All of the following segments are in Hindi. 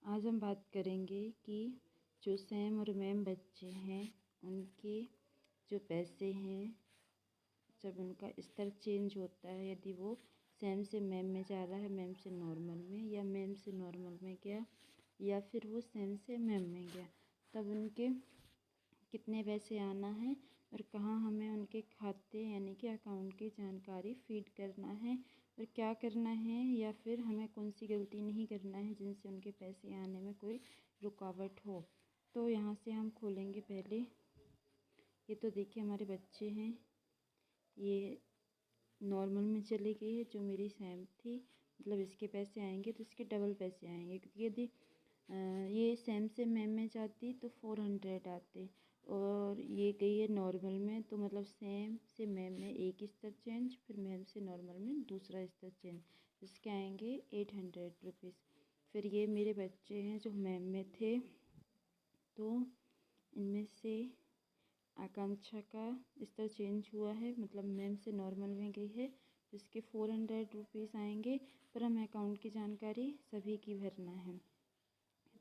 आज हम बात करेंगे कि जो सैम और मैम बच्चे हैं उनके जो पैसे हैं जब उनका स्तर चेंज होता है, यदि वो सैम से मैम में जा रहा है, मैम से नॉर्मल में, या मैम से नॉर्मल में गया, या फिर वो सैम से मैम में गया, तब उनके कितने पैसे आना है और कहाँ हमें उनके खाते यानी कि अकाउंट की जानकारी फीड करना है और क्या करना है, या फिर हमें कौन सी गलती नहीं करना है जिनसे उनके पैसे आने में कोई रुकावट हो। तो यहाँ से हम खोलेंगे पहले। ये तो देखिए हमारे बच्चे हैं, ये नॉर्मल में चली गई है जो मेरी सैम थी, मतलब इसके पैसे आएंगे तो इसके डबल पैसे आएंगे, क्योंकि यदि ये सैम से मैम में जाती तो 400 आते और ये गई है नॉर्मल में, तो मतलब सैम से मैम में एक स्तर चेंज, फिर मैम से नॉर्मल में दूसरा स्तर चेंज, इसके आएंगे 800 रुपीज़। फिर ये मेरे बच्चे हैं जो मैम में थे, तो इनमें से आकांक्षा का स्तर चेंज हुआ है, मतलब मैम से नॉर्मल में गई है, तो इसके 400 रुपीज़ आएंगे। पर हमें अकाउंट की जानकारी सभी की भरना है,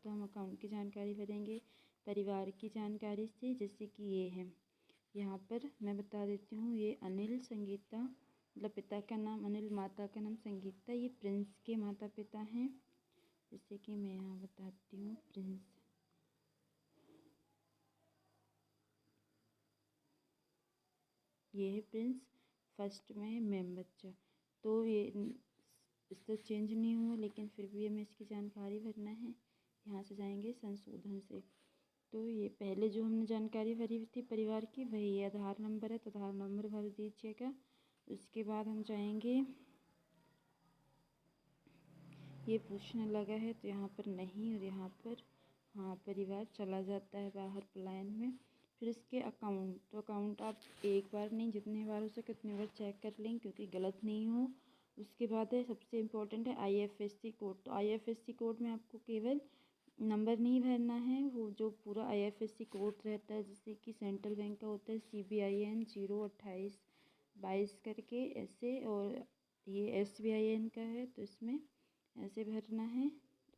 तो हम अकाउंट की जानकारी भरेंगे परिवार की जानकारी से, जैसे कि ये है। यहाँ पर मैं बता देती हूँ, ये अनिल संगीता, मतलब पिता का नाम अनिल, माता का नाम संगीता, ये प्रिंस के माता पिता हैं। जैसे कि मैं यहाँ बताती हूँ, प्रिंस, ये है प्रिंस, फर्स्ट में मैम बच्चा। तो ये इससे चेंज नहीं हुआ, लेकिन फिर भी हमें इसकी जानकारी भरना है। यहाँ से जाएंगे संशोधन से, तो ये पहले जो हमने जानकारी भरी थी परिवार की, वही आधार नंबर है, तो आधार नंबर भर दीजिएगा। उसके बाद हम जाएंगे, ये पूछने लगा है तो यहाँ पर नहीं, और यहाँ पर हाँ परिवार चला जाता है बाहर प्लान में। फिर इसके अकाउंट, तो अकाउंट आप एक बार नहीं जितने बार हो सके उतने बार चेक कर लें, क्योंकि गलत नहीं हो। उसके बाद है सबसे इम्पोर्टेंट है IFSC कोड। तो IFSC कोड में आपको केवल नंबर नहीं भरना है, वो जो पूरा IFSC कोड रहता है, जैसे कि सेंट्रल बैंक का होता है CBIN 02822 करके ऐसे, और ये SBIN का है, तो इसमें ऐसे भरना है।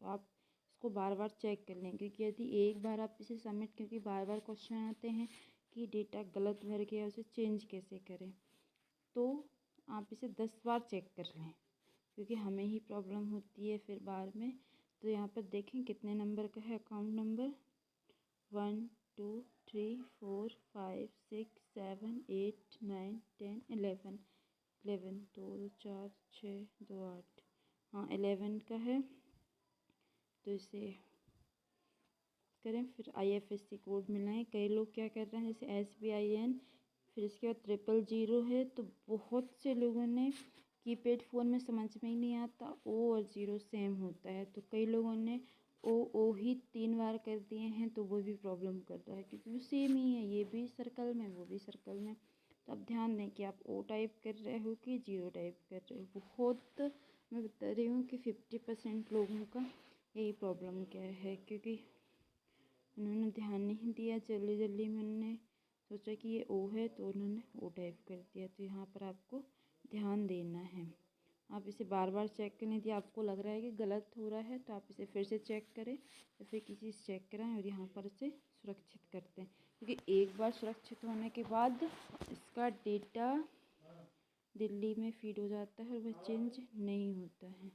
तो आप इसको बार बार चेक कर लें, क्योंकि यदि एक बार आप इसे सबमिट, क्योंकि बार बार क्वेश्चन आते हैं कि डेटा गलत भर गया, उसे चेंज कैसे करें, तो आप इसे 10 बार चेक कर लें, क्योंकि हमें ही प्रॉब्लम होती है फिर बाद में। तो यहाँ पर देखें कितने नंबर का है अकाउंट नंबर, 1 2 3 4 5 6 7 8 9 10 11 11 2 4 6 2 8, हाँ 11 का है। तो इसे करें, फिर IFSC कोड मिलाएं। कई लोग क्या कर रहे हैं, जैसे SBIN, फिर इसके बाद 000 है, तो बहुत से लोगों ने कीपैड फ़ोन में समझ में ही नहीं आता, O और 0 सेम होता है, तो कई लोगों ने O ही 3 बार कर दिए हैं, तो वो भी प्रॉब्लम कर रहा है, क्योंकि वो सेम ही है, ये भी सर्कल में वो भी सर्कल में। तो अब ध्यान दें कि आप O टाइप कर रहे हो कि 0 टाइप कर रहे हो। बहुत, मैं बता रही हूँ कि 50% लोगों का यही प्रॉब्लम क्या है, क्योंकि उन्होंने ध्यान नहीं दिया, जल्दी जल्दी में उन्होंने सोचा कि ये O है, तो उन्होंने O टाइप कर दिया। तो यहाँ पर आपको ध्यान देना है, आप इसे बार बार चेक करने दिए, आपको लग रहा है कि गलत हो रहा है तो आप इसे फिर से चेक करें, या फिर किसी से चेक कराएं और यहाँ पर इसे सुरक्षित करते हैं, क्योंकि एक बार सुरक्षित होने के बाद इसका डेटा दिल्ली में फीड हो जाता है और वह चेंज नहीं होता है।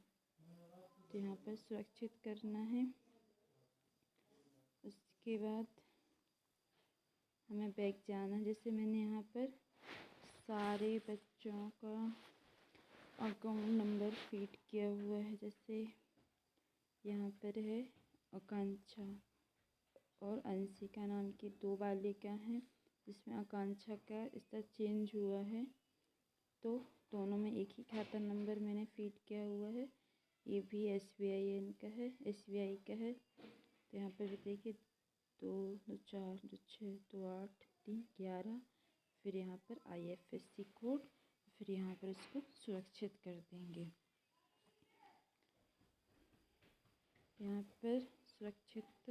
तो यहाँ पर सुरक्षित करना है। उसके बाद हमें बैक जाना, जैसे मैंने यहाँ पर सारे बच्चों का अकाउंट नंबर फीड किया हुआ है, जैसे यहाँ पर है आकांक्षा और अंशिका नाम की 2 बालिका हैं, जिसमें आकांक्षा का स्तर चेंज हुआ है, तो दोनों में एक ही खाता नंबर मैंने फीड किया हुआ है। ये भी SBIN का है, SBI का है। तो यहाँ पर भी देखिए 2 2 4 2 6 2 8 3 11, फिर यहाँ पर IFSC कोड, फिर यहाँ पर इसको सुरक्षित कर देंगे। यहाँ पर सुरक्षित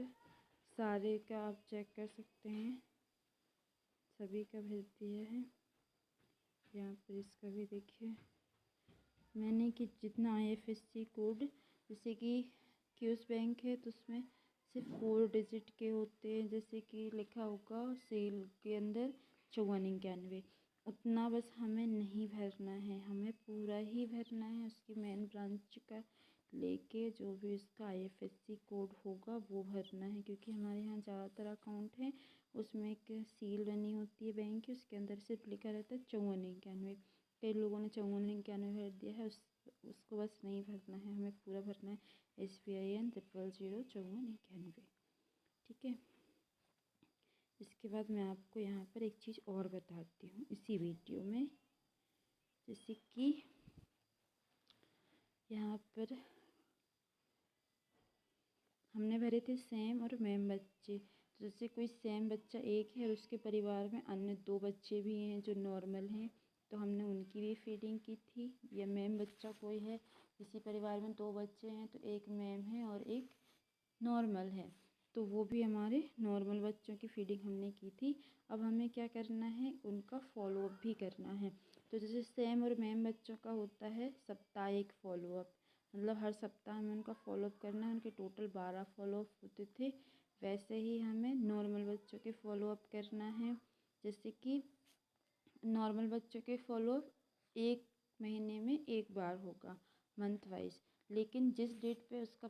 सारे का आप चेक कर सकते हैं, सभी का भेज दिया है। यहाँ पर इसका भी देखिए मैंने कि जितना IFSC कोड, जैसे कि कि उस बैंक है तो उसमें सिर्फ 4 डिजिट के होते हैं, जैसे कि लिखा होगा सेल के अंदर 5491, उतना बस हमें नहीं भरना है, हमें पूरा ही भरना है। उसकी मेन ब्रांच का लेके जो भी उसका IFSC कोड होगा वो भरना है, क्योंकि हमारे यहाँ ज़्यादातर अकाउंट है उसमें एक सील बनी होती है बैंक की, उसके अंदर सिर्फ लिखा रहता है 5491। कई लोगों ने 5491 भर दिया है, उसको बस नहीं भरना है, हमें पूरा भरना है SBIN 0005491। ठीक है। इसके बाद मैं आपको यहाँ पर एक चीज़ और बताती हूँ इसी वीडियो में, जैसे कि यहाँ पर हमने भरे थे सेम और मैम बच्चे। तो जैसे कोई सेम बच्चा एक है और उसके परिवार में अन्य 2 बच्चे भी हैं जो नॉर्मल हैं, तो हमने उनकी भी फीडिंग की थी। या मैम बच्चा कोई है, किसी परिवार में 2 बच्चे हैं तो एक मैम है और एक नॉर्मल है, तो वो भी हमारे नॉर्मल बच्चों की फीडिंग हमने की थी। अब हमें क्या करना है, उनका फॉलोअप भी करना है। तो जैसे सेम और मैम बच्चों का होता है साप्ताहिक फॉलोअप, मतलब हर सप्ताह हमें उनका फॉलोअप करना है, उनके टोटल 12 फॉलोअप होते थे। वैसे ही हमें नॉर्मल बच्चों के फॉलोअप करना है, जैसे कि नॉर्मल बच्चों के फॉलोअप 1 महीने में 1 बार होगा, मंथ वाइज। लेकिन जिस डेट पे उसका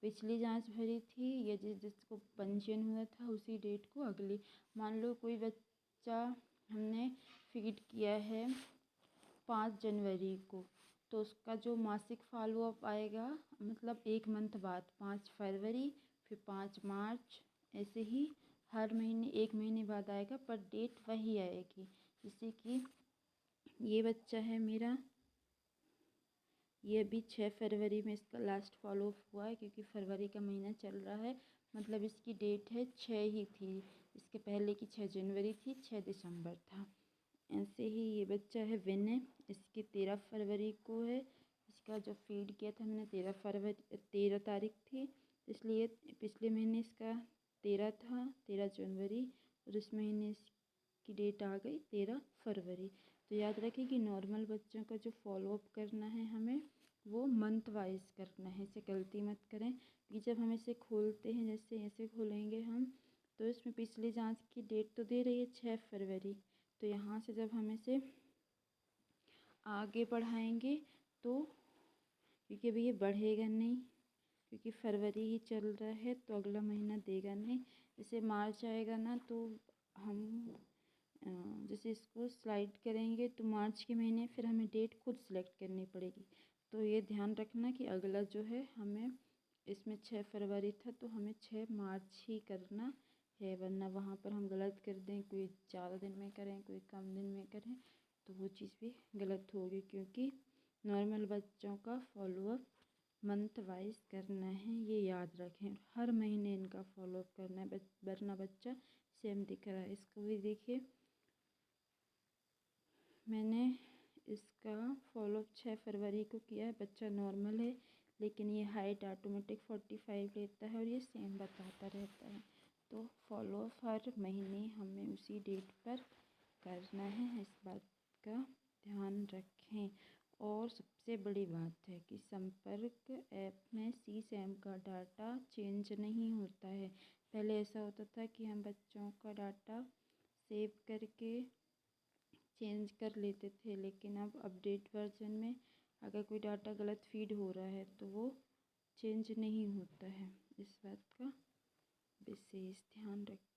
पिछली जांच भरी थी या जिसको पंजीयन हुआ था उसी डेट को अगली, मान लो कोई बच्चा हमने फीड किया है 5 जनवरी को, तो उसका जो मासिक फॉलोअप आएगा, मतलब 1 मंथ बाद 5 फरवरी, फिर 5 मार्च, ऐसे ही हर महीने 1 महीने बाद आएगा, पर डेट वही आएगी। जैसे कि ये बच्चा है मेरा, ये अभी 6 फरवरी में इसका लास्ट फॉलोअप हुआ है, क्योंकि फरवरी का महीना चल रहा है, मतलब इसकी डेट है 6 ही थी, इसके पहले की 6 जनवरी थी, 6 दिसंबर था। ऐसे ही ये बच्चा है विनय, इसकी 13 फरवरी को है, इसका जो फीड किया था हमने 13 तारीख थी, इसलिए पिछले महीने इसका 13 था, 13 जनवरी, और इस महीने इसकी डेट आ गई 13 फरवरी। तो याद रखें कि नॉर्मल बच्चों का जो फॉलोअप करना है हमें, वो मंथ वाइज करना है, इसे गलती मत करें। कि जब हम इसे खोलते हैं, जैसे ऐसे खोलेंगे हम, तो इसमें पिछली जांच की डेट तो दे रही है 6 फरवरी, तो यहाँ से जब हम इसे आगे बढ़ाएंगे तो, क्योंकि अभी ये बढ़ेगा नहीं, क्योंकि फरवरी ही चल रहा है तो अगला महीना देगा नहीं। जैसे मार्च आएगा ना, तो हम जैसे इसको स्लाइड करेंगे तो मार्च के महीने फिर हमें डेट खुद सेलेक्ट करनी पड़ेगी। तो ये ध्यान रखना कि अगला जो है हमें, इसमें 6 फरवरी था तो हमें 6 मार्च ही करना है, वरना वहाँ पर हम गलत कर दें, कोई ज़्यादा दिन में करें कोई कम दिन में करें, तो वो चीज़ भी गलत होगी। क्योंकि नॉर्मल बच्चों का फॉलोअप मंथ वाइज करना है, ये याद रखें, हर महीने इनका फॉलोअप करना है, वरना बच्चा सेम दिख रहा है। इसको भी देखिए, मैंने इसका फॉलोअप 6 फरवरी को किया है, बच्चा नॉर्मल है, लेकिन ये हाइट ऑटोमेटिक 45 लेता है और ये सेम बताता रहता है। तो फॉलोअप हर महीने हमें उसी डेट पर करना है, इस बात का ध्यान रखें। और सबसे बड़ी बात है कि संपर्क ऐप में CSAM का डाटा चेंज नहीं होता है। पहले ऐसा होता था कि हम बच्चों का डाटा सेव करके चेंज कर लेते थे, लेकिन अब अपडेट वर्जन में अगर कोई डाटा गलत फीड हो रहा है तो वो चेंज नहीं होता है। इस बात का विशेष ध्यान रखें।